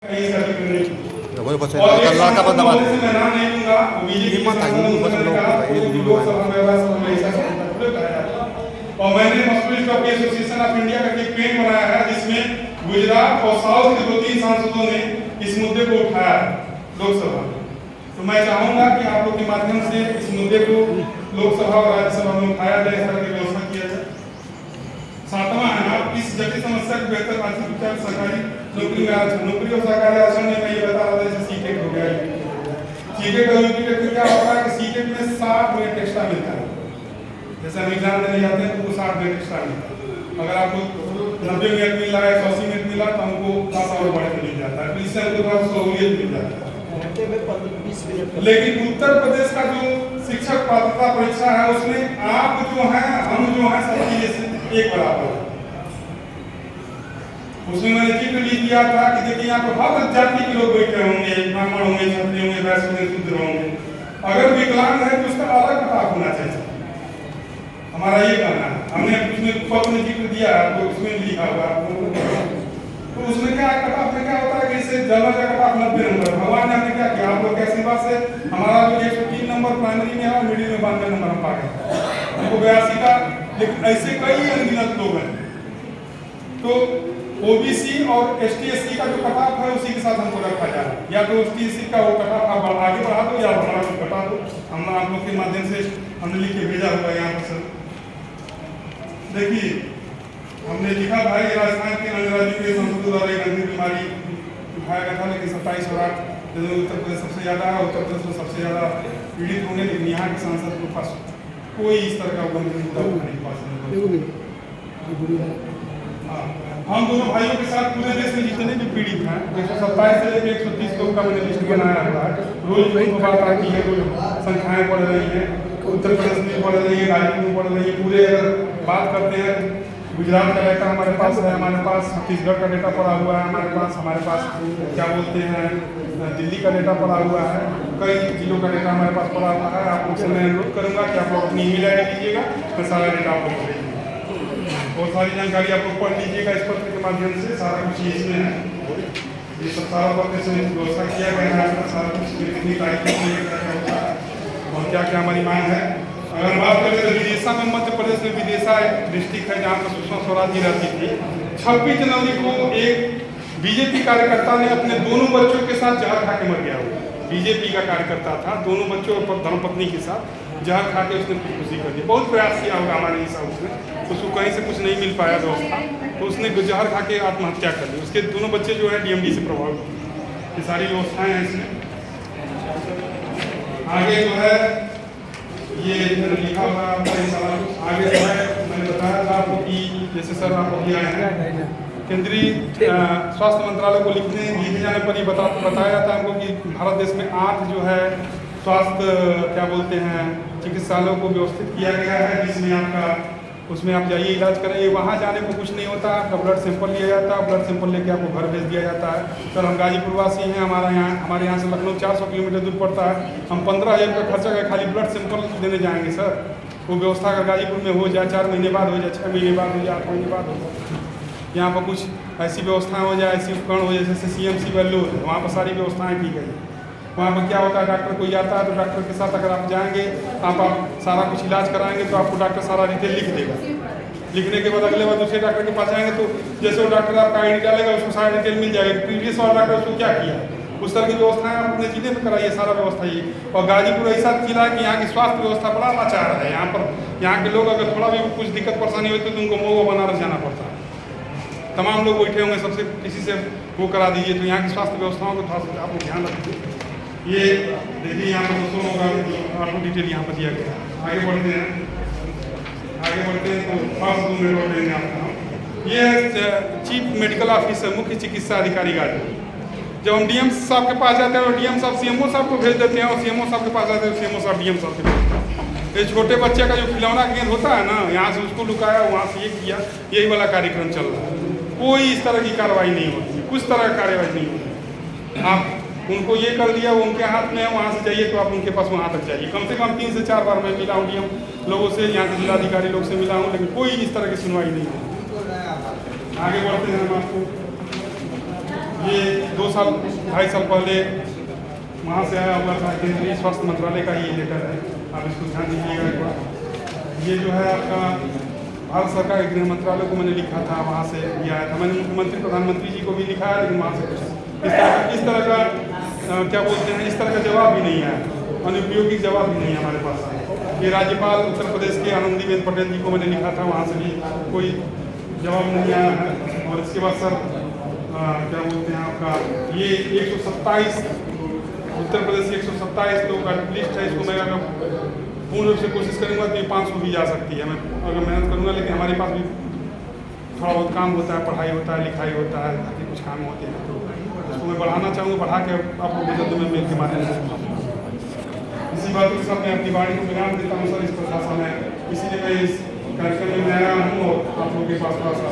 Voy a pasar और एक la capa सांसद de महोदय से मैं नाम नहीं लूंगा, वो बीजेपी के सांसद महोदय ने कहा कि लोकसभा में राज्यसभा में ऐसा थोड़े कराया जाता है। और मैंने मस्कुलिस्ट डॉक्टर एसोसिएशन ऑफ इंडिया का एक पेन बनाया है जिसमें गुजरात और साउथ के 2-3 सांसदों ने इस मुद्दे को उठाया लोकसभा में। तो मैं चाहूंगा कि आप लोग के माध्यम से इस मुद्दे को लोकसभा और राज्यसभा में उठाया जाए, इस तरह की व्यवस्था किया जाए। सातवां है, आप इस जटिल समस्या को बेहतर आर्थिक विचार सरकारी नौकरी में आरक्षण, नौकरी और सरकारी आरक्षण में मैं ये बता रहा था जैसे सीटेट हो गया। सीटेट और यूटीटेट में क्या होता है कि सीटेट में 60 मिनट एक्स्ट्रा मिलता है। जैसे हम एग्जाम देने जाते हैं तो वो 60 मिनट एक्स्ट्रा मिलता है। अगर आपको 90 मिनट मिल रहा है, 180 मिनट मिला तो हमको 10 और बढ़ के मिल जाता है। तो इससे हमको थोड़ा सहूलियत मिल जाता है। लेकिन उत्तर प्रदेश का जो शिक्षक पात्रता परीक्षा है उसमें आप जो है हम जो है सब चीजें एक बराबर है। उसमें मैंने जिक्र भी किया था कि देखिए यहाँ पर हर जाति के लोग बैठे होंगे, ब्राह्मण होंगे, क्षत्रिय होंगे, वैश्य होंगे, शूद्र होंगे। अगर विकलांग है तो उसका अलग कटाव होना चाहिए, हमारा ये कहना है। हमने उसमें पद में जिक्र दिया तो उसमें लिखा हुआ तो उसमें क्या कटाव में क्या होता है कि इससे जनरल का कटाव 90 नंबर। भगवान ने हमने क्या किया, आप लोग के आशीर्वाद से हमारा जो 103 नंबर प्राइमरी में है और मिडिल में 92 नंबर हम पा गए, हमको 82 का। लेकिन ऐसे कई अनगिनत लोग हैं। तो ओबीसी और एसटी/एससी का जो कटाव है उसी के साथ हमको रखा जाए, या तो एसटी/एससी का वो कटाव आप आगे बढ़ा दो या हमारा कुछ घटा दो। हम आप लोग के माध्यम से हमने लिख के भेजा हुआ यहाँ पर सर देखिए। हमने लिखा था कि राजस्थान के अंग्रेजी के संसदों द्वारा एक गंभीर बीमारी उठाया गया था, लेकिन 27 और 8 उत्तर प्रदेश सबसे ज़्यादा है, उत्तर प्रदेश में सबसे ज़्यादा पीड़ित होंगे। लेकिन यहाँ के सांसद के पास कोई इस तरह का गंभीर मुद्दा नहीं पास नहीं। हम दोनों भाइयों के साथ पूरे देश में जितने भी पीड़ित हैं 127 से लेकर 130 लोग का मैंने लिस्ट बनाया हुआ है। रोज रोज बात आती है, रोज संख्याएं बढ़ रही हैं। उत्तर प्रदेश में बढ़ रही है, गाजीपुर में बढ़ रही है। पूरे अगर बात करते हैं गुजरात का डेटा हमारे पास है, हमारे पास छत्तीसगढ़ का डेटा पड़ा हुआ है, हमारे पास क्या बोलते हैं दिल्ली का डेटा पड़ा हुआ है, कई जिलों का डेटा हमारे पास पड़ा हुआ है। आप लोग से मैं अनुरोध करूँगा कि आप लोग अपनी ईमेल आई डी दीजिएगा, मैं सारा डेटा आप लोग भेजिएगा। बहुत सारी जानकारी आप लोग पढ़ लीजिएगा इस पत्र के माध्यम से, सारा कुछ इसमें है। ये सब सारा पत्र से व्यवस्था किया गया है, सारा कुछ कितनी तारीख होता है और क्या क्या हमारी मांग है। अगर बात करें तो विदिशा में, मध्य प्रदेश में विदिशा एक डिस्ट्रिक्ट है जहाँ पर सुषमा स्वराज जी रहती थी। 26 जनवरी को एक बीजेपी कार्यकर्ता ने अपने दोनों बच्चों के साथ जहर खा के मर गया। बीजेपी का कार्यकर्ता था, दोनों बच्चों और धर्मपत्नी के साथ जहर खा के उसने खुदकुशी कर दी। बहुत प्रयास किया होगा हमारे हिसाब से, उसको कहीं से कुछ नहीं मिल पाया व्यवस्था, तो उसने जहर खा के आत्महत्या कर ली। उसके दोनों बच्चे जो है डीएमडी से प्रभावित। ये सारी व्यवस्थाएं हैं इसमें। आगे जो है ये लिखा हुआ है आगे जो है मैंने बताया था आपको कि जैसे सर आप अभी आए हैं केंद्रीय स्वास्थ्य मंत्रालय को लिखे जाने पर ये बताया जाता है हमको कि भारत देश में 8 जो है स्वास्थ्य क्या बोलते हैं चिकित्सालयों को व्यवस्थित किया गया है, जिसमें आपका उसमें आप जाइए इलाज कराइए। वहाँ जाने को कुछ नहीं होता, आपका ब्लड सैंपल लिया जाता है, ब्लड सैंपल लेके आपको घर भेज दिया जाता है। सर हम गाजीपुर वासी हैं, हमारे यहाँ से लखनऊ 400 किलोमीटर दूर पड़ता है। हम 15,000 रुपये खर्चा कर खाली ब्लड सैंपल देने जाएंगे सर। वो व्यवस्था अगर गाजीपुर में हो जाए, 4 महीने बाद हो जाए, 6 महीने बाद हो जाए, 8 महीने बाद हो जाए, यहाँ पर कुछ ऐसी व्यवस्थाएँ हो जाए, ऐसी उपकरण हो जाए जैसे CMC वेल्लोर है, वहाँ पर सारी व्यवस्थाएँ की गई। वहाँ पर क्या होता है, डॉक्टर कोई आता है तो डॉक्टर के साथ अगर आप जाएंगे, आप सारा कुछ इलाज कराएंगे तो आपको डॉक्टर सारा डिटेल लिख देगा। लिखने के बाद अगले बार दूसरे डॉक्टर के पास जाएंगे तो जैसे वो डॉक्टर आपका ID डालेगा उसको सारा डिटेल मिल जाएगा, प्रीवियस वाला डॉक्टर उसको क्या किया, उस तरह की व्यवस्थाएं आप अपने जिले में कराइए, सारा व्यवस्था ये। और गाजीपुर ऐसा जिला है कि यहाँ की स्वास्थ्य व्यवस्था बड़ा लाचार है। यहाँ के लोग अगर थोड़ा भी कुछ दिक्कत परेशानी होती है तो उनको मऊ बनारस जाना पड़ता है। तमाम लोग बैठे होंगे, सबसे किसी से वो करा दीजिए। तो यहाँ की स्वास्थ्य व्यवस्थाओं को थोड़ा सा आप लोग ध्यान रखिए। ये देखिए यहाँ पर दोस्तों होगा आपको डिटेल यहाँ पर दिया गया है। आगे बढ़ते हैं तो फर्स्ट 2 मिनट और देंगे आपका। ये चीफ मेडिकल ऑफिसर, मुख्य चिकित्सा अधिकारी गाजीपुर। जब हम DM साहब के पास जाते हैं तो DM साहब CMO साहब को भेज देते हैं, और CMO साहब के पास जाते हैं तो CMO साहब DM साहब के भेजते हैं। ये छोटे बच्चे का जो खिलौना गेंद होता है ना, यहाँ से उसको लुकाया, वहाँ से ये किया, यही वाला कार्यक्रम चल रहा है। कोई इस तरह की कार्रवाई नहीं होती, कुछ तरह की कार्रवाई नहीं होती। आप उनको ये कर दिया, वो उनके हाथ में है, वहाँ से जाइए तो आप उनके पास वहाँ तक जाइए। कम से कम 3 से 4 बार मैं मिला हूँ DM लोगों से, यहाँ के जिलाधिकारी लोग से मिला हूँ, लेकिन कोई इस तरह की सुनवाई नहीं है। आगे बढ़ते हैं हम आपको ये 2-2.5 साल पहले वहाँ से आया हुआ था, केंद्रीय स्वास्थ्य मंत्रालय का ये लेटर है, आप इसको ध्यान दीजिएगा एक बार। ये जो है आपका भारत सरकार के गृह मंत्रालय को मैंने लिखा था, वहाँ से ये आया था। मैंने मुख्यमंत्री प्रधानमंत्री जी को भी लिखा है, लेकिन वहाँ से कुछ इस तरह का क्या बोलते हैं, इस तरह का जवाब भी नहीं आया, अनुपयोगी जवाब भी नहीं है हमारे पास। ये राज्यपाल उत्तर प्रदेश के आनंदीबेन पटेल जी को मैंने लिखा था, वहाँ से भी कोई जवाब नहीं आया है। और इसके बाद सर क्या बोलते हैं आपका ये 127 उत्तर प्रदेश की 127 लोगों का लिस्ट है, इसको मैं अगर पूर्ण रूप से कोशिश करूँगा तो ये 500 भी जा सकती है, मैं अगर मेहनत करूँगा। लेकिन हमारे पास भी थोड़ा बहुत काम होता है, पढ़ाई होता है, लिखाई होता है, ताकि कुछ काम होते हैं, तो इसको मैं बढ़ाना चाहूँगा। बढ़ा के आपको जल्द में मेल के माध्यम से इसी बात के साथ मैं अपनी वाणी को विराम देता हूँ सर। इस प्रशासन है, इसीलिए मैं इस कार्यक्रम में आया हूँ और आप लोगों के पास थोड़ा सा